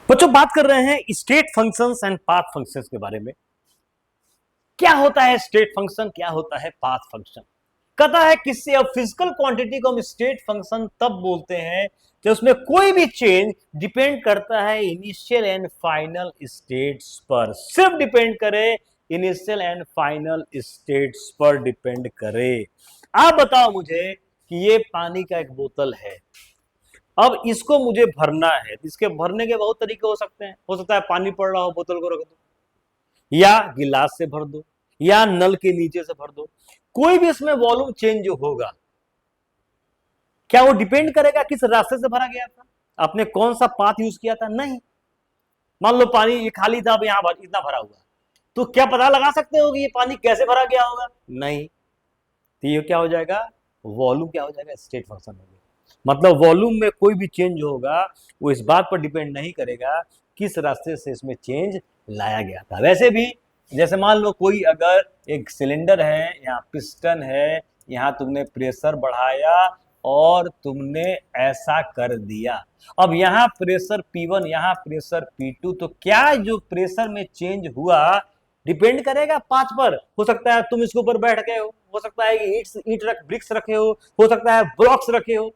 बच्चों बात कर रहे हैं state functions and path functions के बारे में। क्या होता है स्टेट फंक्शन, क्या होता है पाथ फंक्शन। कहता है किसी अब फिजिकल क्वांटिटी को हम स्टेट फंक्शन तब बोलते हैं जब उसमें कोई भी चेंज डिपेंड करता है इनिशियल एंड फाइनल स्टेट्स पर, सिर्फ डिपेंड करे इनिशियल एंड फाइनल स्टेट्स पर डिपेंड करे। आप बताओ मुझे कि ये पानी का एक बोतल है, अब इसको मुझे भरना है। इसके भरने के बहुत तरीके हो सकते हैं। हो सकता है पानी पड़ रहा हो, बोतल को रख दो, या गिलास से भर दो, या नल के नीचे से भर दो। कोई भी इसमें वॉल्यूम चेंज जो होगा, क्या वो डिपेंड करेगा किस रास्ते से भरा गया था, आपने कौन सा पाथ यूज किया था? नहीं। मान लो पानी ये खाली था, अब यहां इतना भरा हुआ, तो क्या पता लगा सकते हो कि ये पानी कैसे भरा गया होगा? नहीं। तो ये क्या हो जाएगा? वॉल्यूम क्या हो जाएगा? स्टेट फंक्शन हो गया। मतलब वॉल्यूम में कोई भी चेंज होगा वो इस बात पर डिपेंड नहीं करेगा किस रास्ते से इसमें चेंज लाया गया था। वैसे भी जैसे मान लो कोई अगर एक सिलेंडर है, यहाँ पिस्टन है, यहाँ तुमने प्रेशर बढ़ाया और तुमने ऐसा कर दिया। अब यहाँ प्रेशर P1, यहाँ प्रेशर P2, तो क्या जो प्रेशर में चेंज हुआ डिपेंड करेगा पाथ पर। हो सकता है तुम इसके ऊपर बैठ गए हो सकता है कि ईट रख ब्रिक्स रखे हो सकता है ब्लॉक्स रखे हो,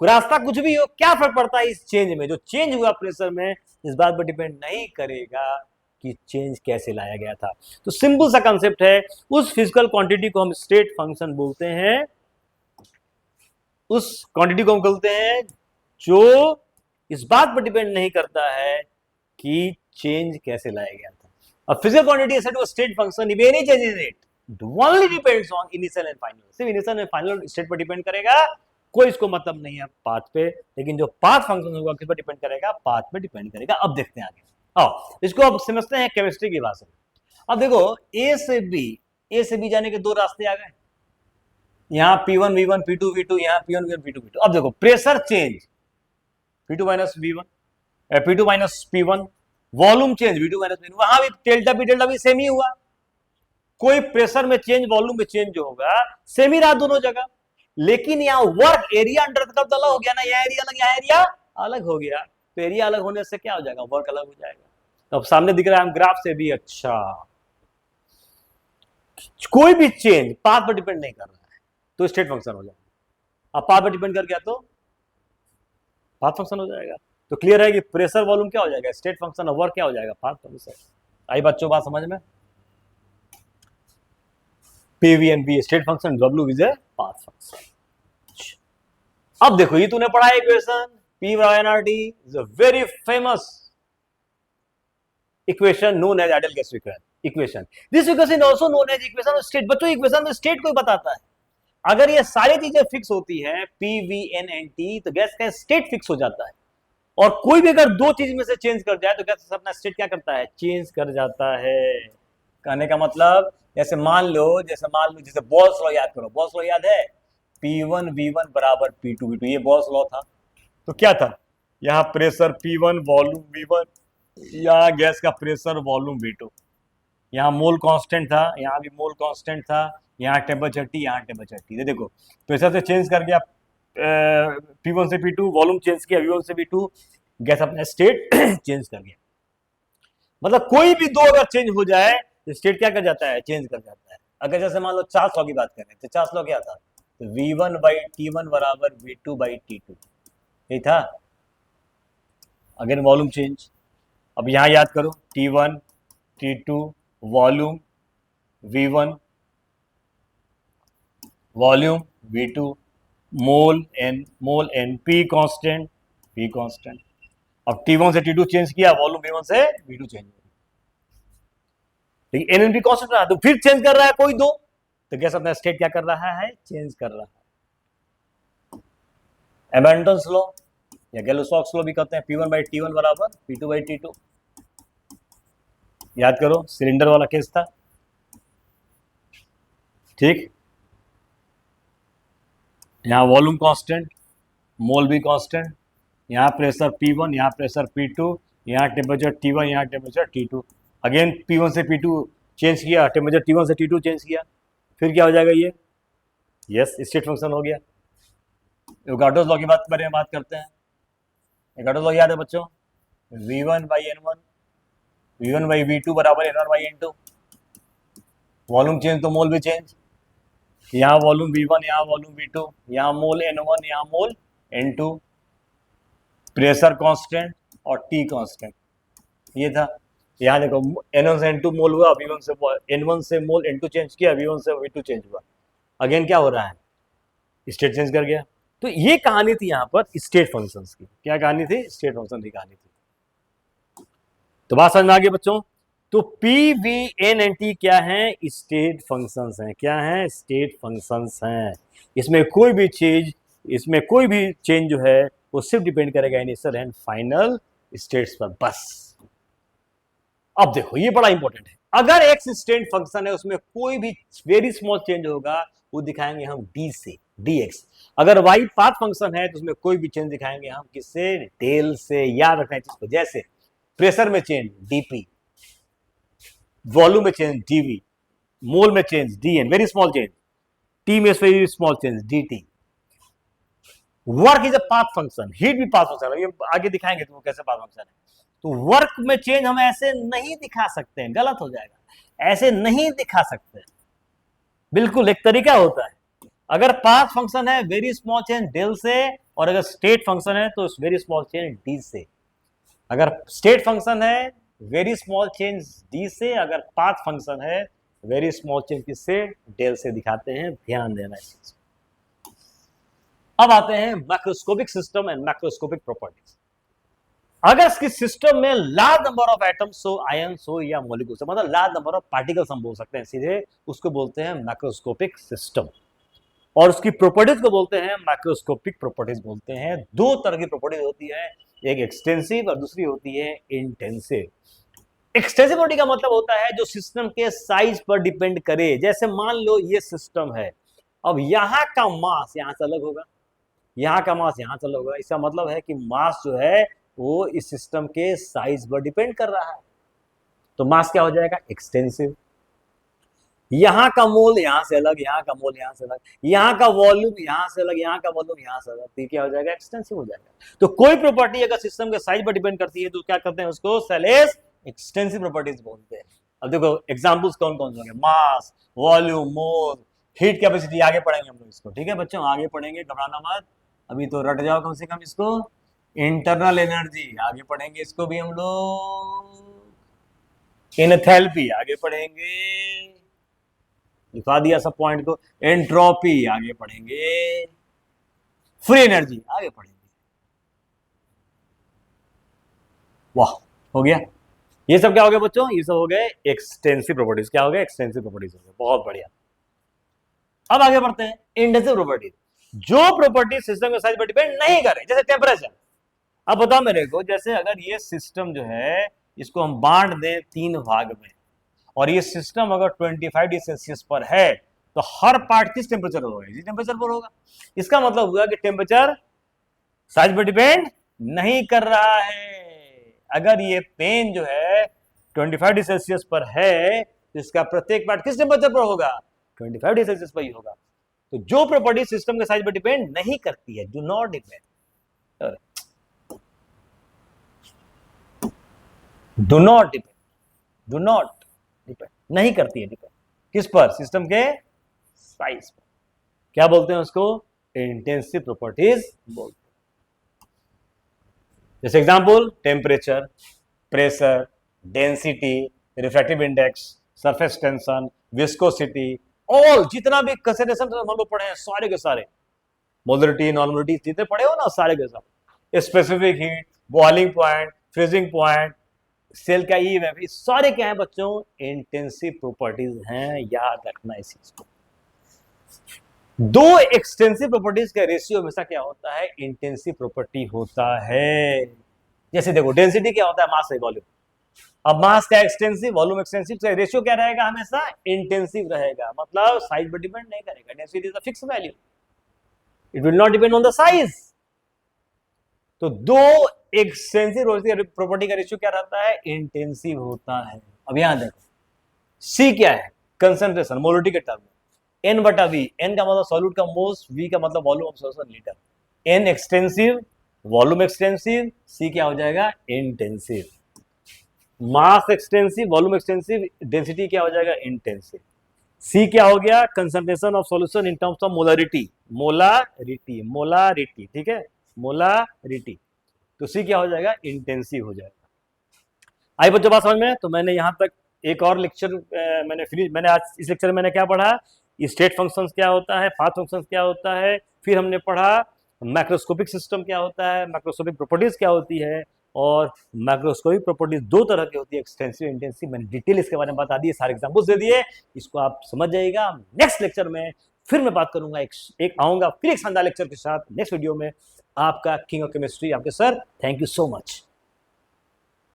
रास्ता कुछ भी हो, क्या फर्क पड़ता है इस चेंज में? जो चेंज हुआ प्रेशर में इस बात पर डिपेंड नहीं करेगा कि चेंज कैसे लाया गया था। तो सिंपल सा कंसेप्ट है, उस फिजिकल क्वांटिटी को हम स्टेट फंक्शन बोलते हैं, उस क्वांटिटी को हम बोलते हैं जो इस बात पर डिपेंड नहीं करता है कि चेंज कैसे लाया गया था। अब physical quantity is said to a state function if any change in it only depends on initial and final, सिर्फ इनिशियल एंड फाइनल स्टेट पर डिपेंड करेगा, कोई इसको मतलब नहीं है पाथ पे। लेकिन जो पाथ फंक्शन होगा किस पर डिपेंड करेगा? पाथ पे डिपेंड करेगा। अब देखते हैं आगे, आओ इसको अब समझते हैं केमिस्ट्री की भाषा में। अब देखो ए से बी जाने के दो रास्ते आ गए, यहाँ P1 V1 P2 V2, यहाँ P1 V1 P2 V2। अब देखो pressure change P2 minus V1, P2 minus P1, volume change V2 minus V1, वहां भी डेल्टा भी सेम ही हुआ। कोई प्रेशर में चेंज, वॉल्यूम में चेंज जो होगा सेम ही रहा दोनों जगह। लेकिन यहाँ work area under the curve अलग हो गया ना, यहाँ एरिया अलग, यहाँ एरिया अलग हो गया। तो एरिया अलग होने से क्या हो जाएगा? वर्क अलग हो जाएगा। तो अब सामने दिख रहा है हम ग्राफ से भी, अच्छा कोई भी चेंज पाथ पर डिपेंड नहीं कर रहा है तो स्टेट फंक्शन हो जाएगा। अब पाथ पर डिपेंड कर गया तो पाथ फंक्शन हो जाएगा। तो क्लियर है कि प्रेशर वॉल्यूम क्या हो जाएगा? स्टेट फंक्शन, और वर्क क्या हो जाएगा? Path function. आई बच्चों बात समझ में? PV and V state function, W is a path function. अब देखो ये तूने पढ़ा equation P by nRT is a very famous equation known as ideal gas equation. This equation also known as equation of state। बच्चों equation में state को बताता है। अगर ये सारी चीजें फिक्स होती हैं P, V, N and T, तो गैस का स्टेट फिक्स हो जाता है। और कोई भी अगर दो चीज में से चेंज कर जाए तो गैस अपना स्टेट क्या करता है? चेंज कर जाता है। कहने का मतलब जैसे मान लो जैसे बॉल्स लॉ याद करो। बॉल्स लॉ याद है? P1 V1 बराबर P2 V2, ये बॉल्स लॉ था। तो क्या था? यहाँ प्रेशर P1 वॉल्यूम V1, यहाँ गैस का प्रेशर वॉल्यूम V2, यहाँ मोल कांस्टेंट था, यहाँ भी मोल कांस्टेंट था, यहाँ टेम्परेचर T, यहाँ टेम्परेचर T। देखो प्रेशर से चेंज कर गया P1 से P2, वॉल्यूम चेंज किया V1 से V2, गैस अपना स्टेट चेंज कर गया। मतलब कोई भी दो अगर चेंज हो जाए तो स्टेट क्या कर जाता है? चेंज कर जाता है। अगर जैसे मान लो चार्ल्स लॉ की बात करें तो चार्ल्स लॉ क्या था? तो V1 बाई T1 बराबर V2 बाई T2, यही था। Again volume change. अब यहां याद करो T1 T2 volume V1 volume V2 मोल N P कांस्टेंट। अब T1 से T2 चेंज किया, वॉल्यूम V1 से V2 चेंज हो गया, लेकिन N P कांस्टेंट रहा। तो फिर चेंज कर रहा है कोई दो, तो गैस अपना स्टेट क्या कर रहा है? चेंज कर रहा है। एबंडोंस लॉ या गैलो-स्टोक्स लॉ भी कहते हैं, P1 बाई T1 बराबर P2 बाई T2। याद करो सिलेंडर वाला केस था, ठीक। यहाँ वॉल्यूम कांस्टेंट, मोल भी कांस्टेंट, यहाँ प्रेशर P1, यहाँ प्रेशर P2, यहाँ टेम्परेचर T1, यहाँ टेम्परेचर T2। अगेन P1 से P2 चेंज किया, टेम्परेचर T1 से T2 चेंज किया, फिर क्या हो जाएगा ये? यस, स्टेट फंक्शन हो गया। एवोगाड्रोस लॉ की बात करते हैं। एवोगाड्रोस लॉ याद है बच्चों? V1 by N1, V1 by V2 बराबर N1 by N2। Volume change तो मोल भी चेंज, यहाँ वॉल्यूम V1, यहाँ वॉल्यूम V2, यहाँ मोल N1, यहाँ मोल N2, प्रेशर कांस्टेंट और T कांस्टेंट, ये था। यहाँ देखो N1 से N2 मोल हुआ, V1 से N1 से मोल N2 चेंज किया, V1 से V2 चेंज हुआ। अगेन क्या हो रहा है, स्टेट चेंज कर गया। तो ये कहानी थी यहाँ पर स्टेट फंक्शंस की। क्या कहानी थी, स्टेट फंक्शन की कहानी थी। तो बात समझ में आ गई बच्चों। तो P V N N T क्या है, स्टेट फंक्शंस हैं। क्या है, स्टेट फंक्शंस हैं। इसमें कोई भी चेंज जो है वो सिर्फ डिपेंड करेगा इनिशियल एंड फाइनल स्टेट्स पर, बस। अब देखो ये बड़ा इंपॉर्टेंट है, अगर एक्स स्टेट फंक्शन है उसमें कोई भी वेरी स्मॉल चेंज होगा वो दिखाएंगे हम डी से, dx। अगर y पाथ फंक्शन है तो उसमें कोई भी चेंज दिखाएंगे हम किससे, डेल से। याद रखना है चीज को, जैसे प्रेशर में चेंज dp, वॉल्यूम में चेंज dv, मोल में change dn, very small change, t में very small change dt। Work is a path function, heat भी पाथ फंक्शन है, ये आगे दिखाएंगे तुमको कैसे पाथ फंक्शन है। तो वर्क में चेंज हम ऐसे नहीं दिखा सकते हैं, गलत हो जाएगा, ऐसे नहीं दिखा सकते। बिल्कुल एक तरीका होता है। अगर पाथ फंक्शन है वेरी स्मॉल चेंज डेल से, और अगर स्टेट फंक्शन है तो वेरी स्मॉल चेंज डी से। अगर स्टेट फंक्शन है वेरी स्मॉल चेंज डी से, अगर पाथ फंक्शन है वेरी स्मॉल चेंज किससे, डेल से दिखाते हैं। ध्यान देना इस चीज। अब आते हैं macroscopic system and macroscopic properties. अगर इसकी सिस्टम में लार्ज नंबर ऑफ एटम्स हो, आयन्स हो या मॉलिक्यूल्स, मतलब लार्ज नंबर ऑफ पार्टिकल्स हम बोल सकते हैं सीधे, उसको बोलते हैं मैक्रोस्कोपिक सिस्टम। और उसकी प्रॉपर्टीज को बोलते हैं मैक्रोस्कोपिक प्रॉपर्टीज बोलते हैं। दो तरह की प्रॉपर्टीज होती है, एक एक्सटेंसिव और दूसरी होती है इंटेंसिव। एक्सटेंसिव प्रॉपर्टी का मतलब होता है जो सिस्टम के साइज पर डिपेंड करे। जैसे मान लो ये सिस्टम है, अब यहाँ का मास यहाँ से अलग होगा, यहाँ का मास यहाँ से अलग होगा। इसका मतलब है कि मास जो है वो इस सिस्टम के साइज पर डिपेंड कर रहा है। तो मास क्या हो जाएगा, एक्सटेंसिव। यहाँ का मोल यहाँ से अलग, यहाँ का मोल यहाँ से अलग, यहाँ का वॉल्यूम यहाँ से अलग, यहाँ का वॉल्यूम यहाँ से अलग, तो क्या हो जाएगा, एक्सटेंसिव हो जाएगा। तो कोई प्रॉपर्टी अगर सिस्टम के साइज पर डिपेंड करती है तो क्या करते हैं, उसको सेलेस एक्सटेंसिव प्रॉपर्टीज बोलते हैं। अब देखो एग्जांपल्स कौन कौन से होंगे, मास, वॉल्यूम, मोल, हीट कैपेसिटी। आगे पढ़ेंगे हम लोग इसको, ठीक है बच्चों, आगे पढ़ेंगे, घबराना मत। अभी तो रट जाओ कम से कम इसको। इंटरनल एनर्जी आगे पढ़ेंगे, इसको भी हम लोग। एंथैल्पी आगे पढ़ेंगे, दिखा दिया सब पॉइंट को। एंट्रोपी आगे पढ़ेंगे, फ्री एनर्जी आगे पढ़ेंगे। वाह, हो गया। ये सब क्या हो गया बच्चों, ये सब हो गए एक्सटेंसिव प्रॉपर्टीज। क्या हो गया, एक्सटेंसिव प्रॉपर्टीज हो गए, बहुत बढ़िया। अब आगे बढ़ते हैं इंटेंसिव प्रॉपर्टीज, जो प्रॉपर्टी सिस्टम के साइज पर डिपेंड नहीं करे, जैसे टेम्परेचर। अब बताओ मेरे को, जैसे अगर ये सिस्टम जो है इसको हम बांट दें 3 भाग में, और ये सिस्टम अगर 25 डिग्री सेल्सियस पर है तो हर पार्ट किस टेम्परेचर पर होगा, इसी टेम्परेचर पर होगा। इसका मतलब हुआ कि टेम्परेचर साइज पर डिपेंड नहीं कर रहा है। अगर ये पेन जो है 25 डिग्री सेल्सियस पर है तो इसका प्रत्येक पार्ट किस टेम्परेचर पर होगा, 25 डिग्री सेल्सियस पर ही होगा। तो जो प्रॉपर्टी सिस्टम के साइज पर डिपेंड नहीं करती है, do not depend, do not depend, do not depend, नहीं करती है डिपेंड किस पर, सिस्टम के साइज पर। क्या बोलते हैं उसको, इंटेंसिव प्रॉपर्टीज बोलते हैं। जैसे example, temperature, pressure, density, refractive index, surface tension, viscosity, all जितना भी कंसिडरेशन हम लोग पढ़े हैं सारे के सारे, मोलरिटी, नॉर्मलिटी जितने पढ़े हो ना सारे के सारे, specific heat, boiling point, freezing point, cell का ई एम, सारे क्या है बच्चों, इंटेंसिव प्रॉपर्टीज हैं। याद रखना इस चीज को। दो एक्सटेंसिव प्रॉपर्टीज का रेशियो हमेशा क्या होता है, इंटेंसिव प्रॉपर्टी होता है। जैसे देखो डेंसिटी क्या होता है, मास से वॉल्यूम। अब मास का एक्सटेंसिव, वॉल्यूम एक्सटेंसिव, रेशियो क्या रहेगा, हमेशा इंटेंसिव रहेगा, मतलब साइज पर डिपेंड नहीं करेगा। Density is a fix value, it will not depend on the size. तो दो एक्सटेंसिव प्रॉपर्टी का रेशियो क्या रहता है, इंटेंसिव होता है। अब यहां देखो, सी क्या है, कंसंट्रेशन, मोलरिटी के टर्म में, एन बटा वी, एन का मतलब सॉल्यूट का मोल्स, वी का मतलब volume of solution litre. N extensive, volume extensive, C क्या हो जाएगा intensive. Mass extensive, volume extensive, density क्या हो जाएगा इंटेंसिव। सी क्या हो गया concentration of solution in terms of molarity, molarity, molarity, ठीक है, मोलारिटी। तो सी क्या हो जाएगा इंटेंसिव हो जाएगा। आई बच्चों बात समझ में? तो मैंने यहां तक एक और लेक्चर मैंने आज इस लेक्चर में मैंने क्या पढ़ा, स्टेट फंक्शंस क्या होता है, पाथ फंक्शंस क्या होता है, फिर हमने पढ़ा मैक्रोस्कोपिक सिस्टम क्या होता है, मैक्रोस्कोपिक प्रॉपर्टीज क्या होती है, और मैक्रोस्कोपिक प्रॉपर्टीज दो तरह की होती है, एक्सटेंसिव इंटेंसिव। मैंने डिटेल इसके बारे में बता दिए, सारे एग्जाम्पल्स दे दिए, इसको आप समझ जाइएगा। नेक्स्ट लेक्चर में फिर मैं बात करूंगा, एक आऊंगा फिर एक शानदार लेक्चर के साथ नेक्स्ट वीडियो में। आपका किंग ऑफ केमिस्ट्री, आपके sir. Thank you so much.